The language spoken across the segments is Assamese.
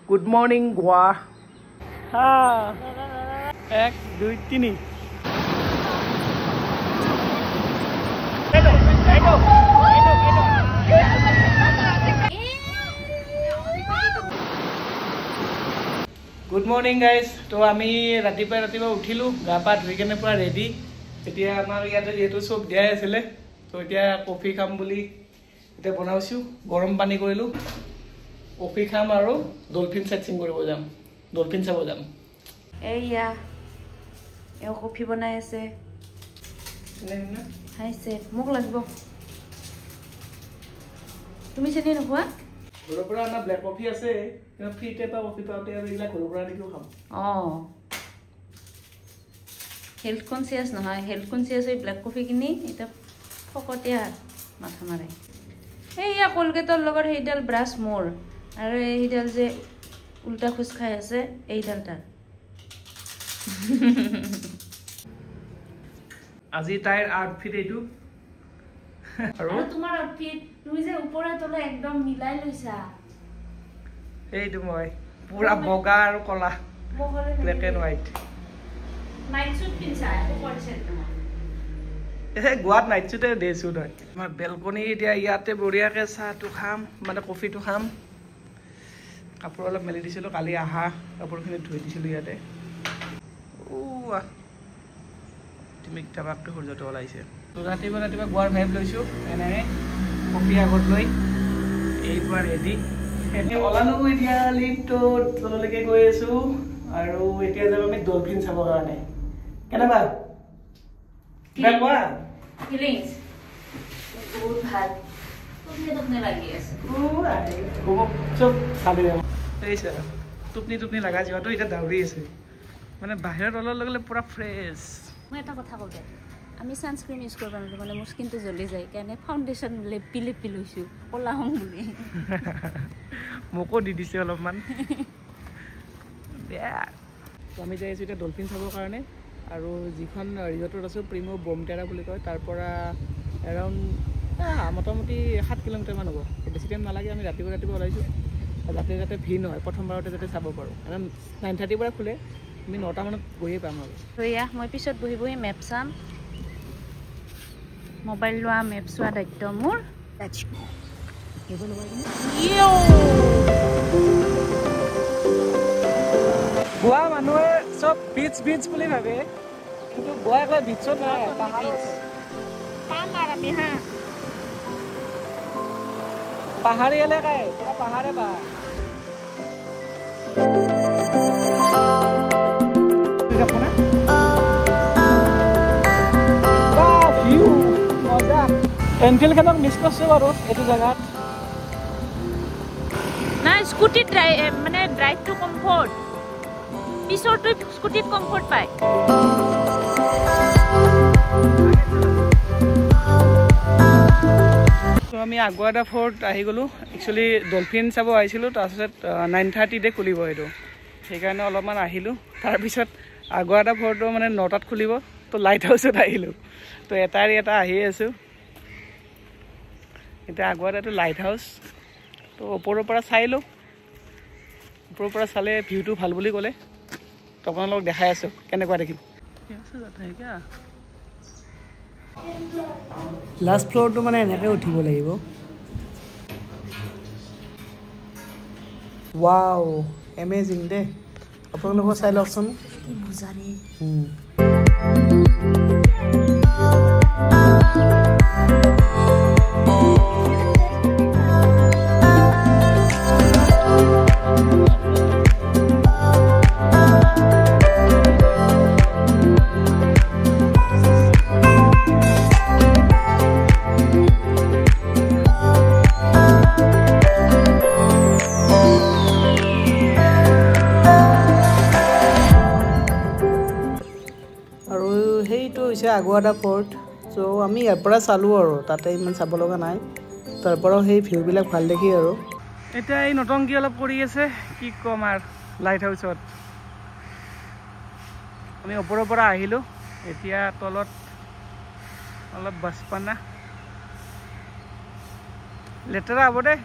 Good morning, Goa. Ha. 1, 2, 3. Good morning, guys. So, আমি ৰাতিপুৱা উঠিলো গা পা ধুই কেনে পুৰা ৰেডি এতিয়া আমাৰ ইয়াতে যেহেতু সব দিয়াই আছিলে তো এতিয়া কফি খাম বুলি এতিয়া বনাইছো গৰম পানী কৰিলো কফি খাম আৰু ডলফিন সাইটসিং কৰিব যাম ডলফিন চাব যাম এইয়া এও কফি বনাই আছে হাইছে মোক লাগিব তুমি চেনি নোখোৱা ঘৰৰ পৰা আনা ব্লেক কফি আছে কিন্তু ফ্ৰীতে পা কফি পাওঁতে আৰু এইবিলাক ঘৰৰ পৰা আনিও খাম হেল্থ কনসিয়াস নহয় হেল্থ কনসিয়াস এই ব্লেক কফি কিনি এটা ফকতিয়া মাথা মাৰে এইয়া কলগেটৰ লগত সেইডাল ব্ৰাছ মোৰ আৰু এইডাল যে উল্টা খুচ খাই আছে এইডাল তাৰ আজি তাইৰ আউটফিট এইটো আৰু তোমাৰ আউটফিট তুমি যে ওপৰে তলে একদম মিলাই লৈছা এইটো মই পুৰা বগা আৰু কলা black and white night suit পিনছা ওপৰ সেট তোমাৰ গোৱাত নাইট স্যুটে ডে স্যুট হয় আমাৰ বেলকনি এতিয়া ইয়াতে বঢ়িয়াকে চাহটো খাম মানে কফিটো খাম কাপোৰ অলপ মেলি দিছিলোঁ কালি আহা কাপোৰখিনি ধুই দিছিলোঁ ইয়াতে তুমি টাবাকটো সূৰ্যটো ওলাইছে তো ৰাতিপুৱা গোৱাৰ ভাইব লৈছোঁ এনেকৈ কফি আগত লৈ এইবাৰ ৰেডি ওলালো এতিয়া লিফ্টত তললৈকে গৈ আছোঁ আৰু এতিয়া যাম আমি ডলফিন চাবৰ কাৰণে কেনেকুৱা ফিলিংছ বহুত ভাল টোপনি লাগি আছে চব চালি টোপনি লগা যোৱাটো এতিয়া দাউৰি আছে মানে বাহিৰত ওলোৱাৰ লগে লগে পুৰা ফ্ৰেছ মই এটা কথা কওঁ আমি ছানস্ক্ৰীন ইউজ কৰিব নোৱাৰোঁ মানে মোৰ স্কিনটো জ্বলি যায় কাৰণে ফাউণ্ডেশ্যন লেপি লৈছোঁ ক'লা হওঁ বুলি মোকো দি দিছে অলপমান বেয়া আমি যাই আছোঁ এতিয়া ডলফিন চাবৰ কাৰণে আৰু যিখন ৰিজৰ্টত আছোঁ প্ৰিমো বমটেৰা বুলি কয় তাৰ পৰা এৰাউণ্ড মোটামুটি 7 কিলোমিটাৰমান হ'ব বেছি টাইম নালাগে আমি ৰাতিপুৱা ওলাইছোঁ যাতে ভিৰ নহয় প্ৰথমবাৰতে যাতে চাব পাৰোঁ কাৰণ 9:30 পৰা খোলে আমি 9টা মানত গৈয়ে পাম আৰু এয়া মই পিছত বহি মেপ চাম মোবাইল লোৱা মেপ চোৱা দায়িত্ব মোৰ গোৱা মানুহে চব বিচ বুলি ভাবে কিন্তু গোৱা একো বিচত নাই পাহাড়ী এলেকায় পাহাড়ে এনফিল্ডখনক মিছ কৰিছোঁ বাৰু এইটো জেগাত নাই স্কুটিত মানে ড্ৰাইভটো কমফৰ্ট পিছৰটো স্কুটিত কমফৰ্ট পায় আমি আগুৱাডা ফৰ্ট আহি গ'লোঁ একচুৱেলি ডলফিন চাব আহিছিলোঁ তাৰপিছত 9:30 খুলিব এইটো সেইকাৰণে অলপমান আহিলোঁ তাৰপিছত আগুৱাডা ফৰ্টটো মানে 9টাত খুলিব তো লাইট হাউচত আহিলোঁ তো এটা আহি আছোঁ এতিয়া আগুৱাডাটো লাইট হাউচ তো ওপৰৰ পৰা চাই লওঁ ওপৰৰ পৰা চালে ভিউটো ভাল বুলি ক'লে তো আপোনালোকক দেখাই আছোঁ কেনেকুৱা দেখিম লাষ্ট ফ্ল'ৰটো মানে এনেকৈ উঠিব লাগিব ৱাও এমেজিং দেই আপোনালোকৰ চাই লওকচোন আগুৱাডা ফৰ্ট চ' আমি ইয়াৰ পৰা চালোঁ আৰু তাতে ইমান চাব লগা নাই তাৰ পৰাও সেই ভিউবিলাক ভাল দেখি আৰু এতিয়া এই নটংকি অলপ কৰি আছে কি ক'ম আৰু লাইট হাউচত আমি ওপৰৰ পৰা আহিলোঁ এতিয়া তলত অলপ বাছপানা লেতেৰা হ'ব দে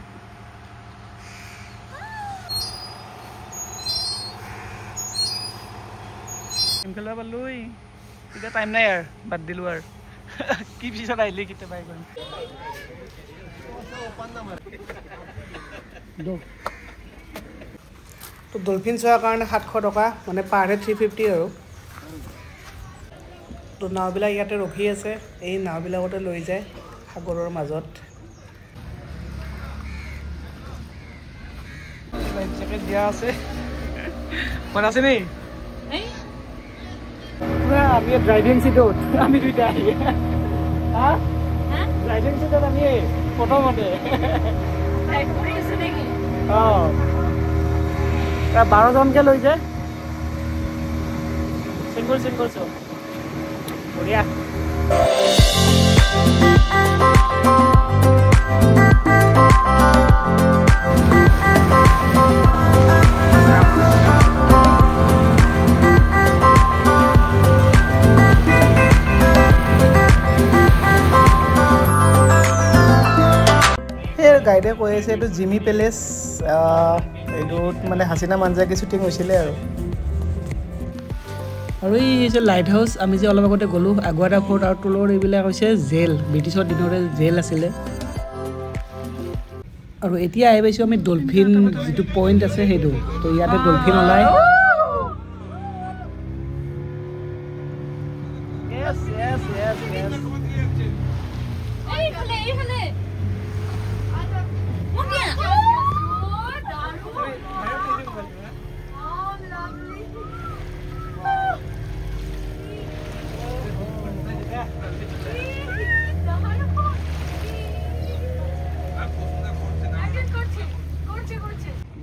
খেলা পালো এতিয়া টাইম নাই আৰু বাদ দিলোঁ আৰু কি পিছত আহিলে কেতিয়াবা কৰিম তো ডলফিন চোৱাৰ কাৰণে 700 টকা মানে পাৰ হেড 350 আৰু তো নাওবিলাক ইয়াতে ৰখি আছে এই নাওবিলাকতে লৈ যায় সাগৰৰ মাজত জেকেট দিয়া আছে মন আছে নি আমি ড্ৰাইভিং সিটত আমি দুইটা হ্যাঁ ড্ৰাইভিং সিটত আমি প্ৰথমতে ড্ৰাইভ কৰি আছে নেকি 12 জনকে লৈ যায় সিঙ্গল সব বঢ়িয়া গাইডে কৈ আছে এইটো জিমি পেলেচ এইটোত মানে হাসিনা মানজাকি শ্বুটিং হৈছিলে আৰু এই যে লাইট হাউচ আমি যে অলপ আগতে গ'লো আগুৱাটা ফৰ্ট আৰু তলৰ এইবিলাক হৈছে জেল ব্ৰিটিছৰ দিনৰে জেল আছিলে আৰু এতিয়া আহি পাইছোঁ আমি ডলফিন যিটো পইণ্ট আছে সেইটো তো ইয়াতে ডলফিন ওলায়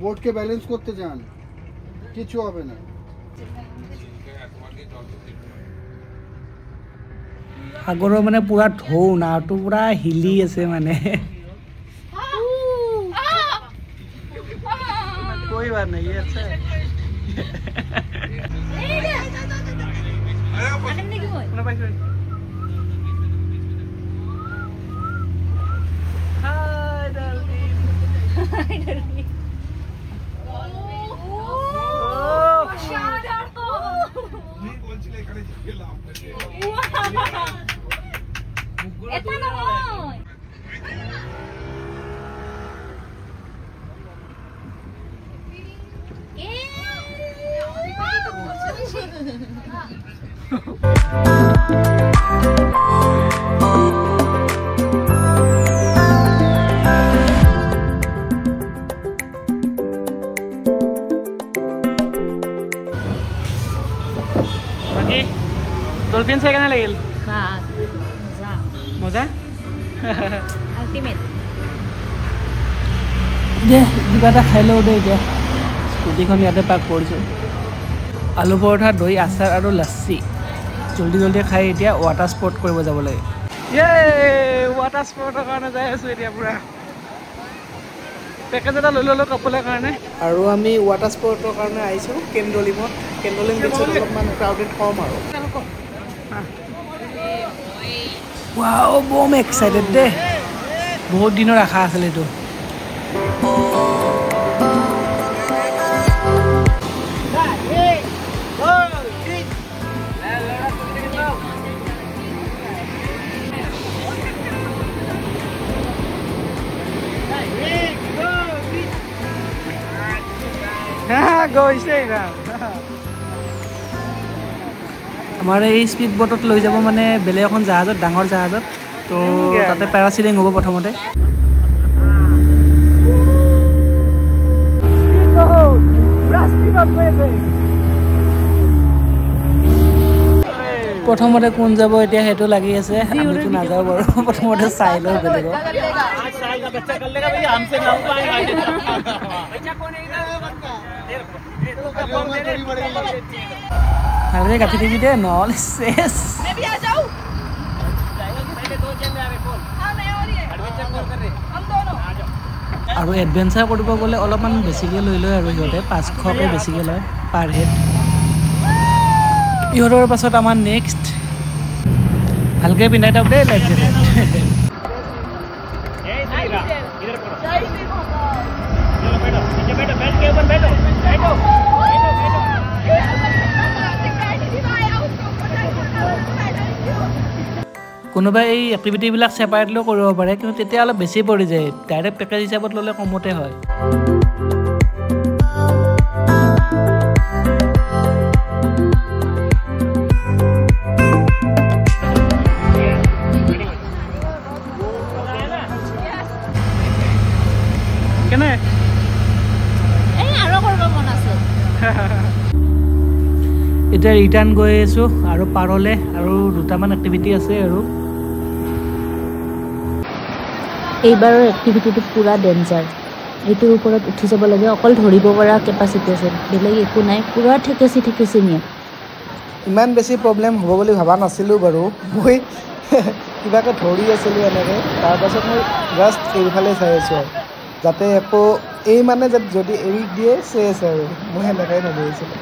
बोट के बैलेंस करते जान किछु হবে না সাগৰৰ মানে পুৰা ঢৌ নাওটো পুৰা হিলি আছে মানে कोई बात नहीं ये अच्छा है डॉल्फिन से केना লাগিল मजा अल्टीमेट दे दिबाटा खाइलो दे जे स्कूटीखन याते पार्क কৰিছো आलू परोठा दही आचार और लस्सी जल्दी जल्दी खाई এতিয়া वाटर स्पोर्ट কৰিব যাব লাগে ये वाटर स्पोर्टर কাৰণে যাই আছো এতিয়া পুৰা পেকেজ এটা লৈ ললো কাপোলৰ কাৰণে আৰু আমি वाटर स्पोर्टर কাৰণে আইছো কেন্ডলিমত কেন্ডলিম বিচত অলপমান ক্ৰাউডেড কম আৰু वाओ बम एक्साइटेड दे बहुत दिन रखा आছিলে তো हमारे स्पीड बोटत লৈ যাব মানে বেলে এখন জাহাজত ডাঙৰ জাহাজত তো তাতে প্যাৰাসিলিং হ'ব প্ৰথমতে প্ৰথমতে কোন যাব এতিয়া হেতু লাগি আছে আমিতো না যাও বাৰু প্ৰথমতে চাই লও বেলেগ आज साल का बच्चा कर लेगा भैया हमसे ना हो पाएगा बच्चा कौन है इधर अरे काफी टीवी दे नॉल सेस मैं भी आ जाऊं पहले दो जन में आवे कौन हां मैं और ये एडवेंचर कौन कर रहे हम दोनों आ जाओ আৰু এডভেঞ্চাৰ কৰিব গলে অলপমান বেছিকে লৈ লয় আৰু ইহতে 500 কে বেছিকে লয় পাৰ হেড ইহতৰ পাছত আমাৰ নেক্সট ভালকে পিনাই থাক দে লাইক জে इधर पड़ो चलो बैठो नीचे बैठो बैठ के ऊपर बैठो बैठो बैठो बैठो কোনোবাই এই এক্টিভিটিবিলাক ছেপাৰেটলিও কৰিব পাৰে, কিন্তু তেতিয়া অলপ বেছি পৰি যায়। ডাইৰেক্ট পেকেজ হিচাপত ল'লে কমতে হয়। কেনে এতিয়া ৰিটাৰ্ণ গৈ আছোঁ আৰু পাৰলে আৰু দুটামান এক্টিভিটি আছে আৰু এইবাৰৰ এক্টিভিটিটো পুৰা ডেঞ্জাৰ। এইটোৰ ওপৰত উঠি যাব লাগে, অকল ধৰিব পৰা কেপাচিটি আছে, বেলেগ একো নাই, পুৰা ঠেকেচি নিয়ে। ইমান বেছি প্ৰব্লেম হ'ব বুলি ভবা নাছিলোঁ বাৰু। মই কিবাকৈ ধৰি আছিলোঁ এনেকৈ, তাৰপাছত মই জাষ্ট এইফালে চাই আছোঁ আৰু যাতে একো এই মানে যদি এৰি দিয়ে চেচ আৰু মই সেনেকৈ ভাবি আছিলোঁ।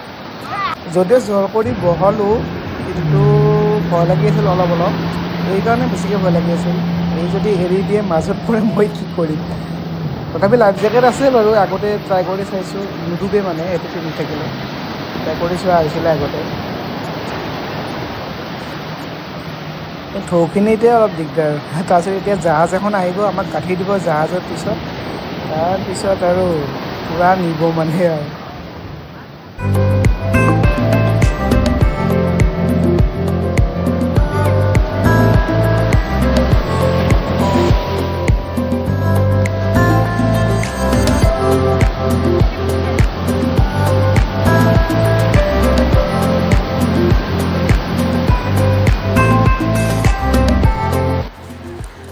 যদিও জোৰ কৰি বহলোঁ কিন্তু ভয় লাগি আছিল অলপ অলপ, এইকাৰণে বেছিকৈ ভয় লাগি আছিল। এই যদি এৰি দিয়ে মাজত পৰে মই কি কৰিম। তথাপি লাইফ জেকেট আছে বাৰু, আগতে ট্ৰাই কৰি চাইছোঁ, নুডুবে মানে সেইটো পিন্ধি থাকিলে, ট্ৰাই কৰি চোৱা হৈছিলে আগতে। ঢৌখিনিতে অলপ দিগদাৰ। তাৰপিছত এতিয়া জাহাজ এখন আহিব, আমাক গাঁঠি দিব জাহাজৰ পিছত, তাৰপিছত আৰু পূৰা নিব মানে আৰু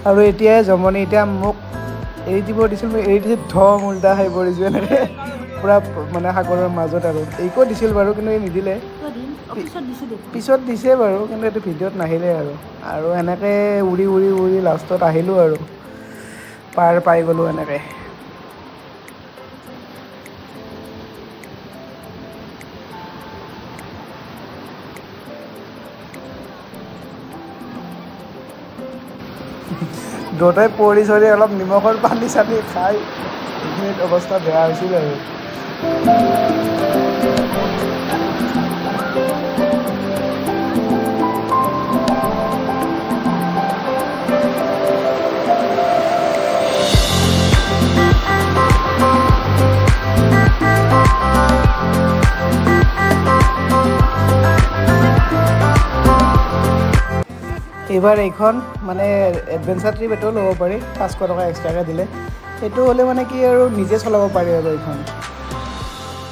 আৰু এতিয়াই জমনি এতিয়া মোক এৰি দিব দিছিল, মই এৰি দিছিল ধম উল্টা খাই পৰিছোঁ এনেকৈ পূৰা মানে সাগৰৰ মাজত। আৰু এইকো দিছিল বাৰু কিন্তু এই নিদিলে, পিছত দিছে বাৰু কিন্তু এইটো ভিডিঅ'ত নাহিলে আৰু এনেকৈ উৰি উৰি উৰি লাষ্টত আহিলোঁ আৰু পাৰ পাই গ'লোঁ এনেকৈ। দুটাই পৰি চৰি অলপ নিমখৰ পানী চানী খাই এইখিনিত অৱস্থা বেয়া হৈছিল আৰু এইবাৰ এইখন মানে এডভেঞ্চাৰ ট্ৰিপ এটাও ল'ব পাৰি, 500 টকা এক্সট্ৰাকৈ দিলে। সেইটো হ'লে মানে কি আৰু নিজে চলাব পাৰি আৰু এইখন।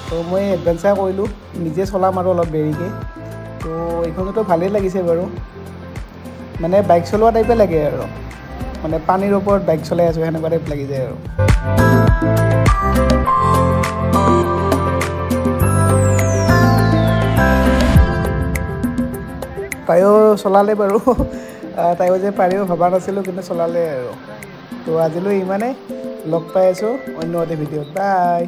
তো মই এডভেঞ্চাৰ কৰিলোঁ, নিজে চলাম আৰু অলপ দেৰিকৈ। তো এইখনতো ভালেই লাগিছে বাৰু, মানে বাইক চলোৱা টাইপে লাগে আৰু মানে পানীৰ ওপৰত বাইক চলাই আছোঁ সেনেকুৱা টাইপ লাগি যায় আৰু তাইও চলালে বাৰু। তাইও যে পাৰিব ভবা নাছিলোঁ কিন্তু চলালে আৰু। তো আজিলৈ ইমানেই, লগ পাই আছোঁ অন্য এটা ভিডিঅ'ত। বাই।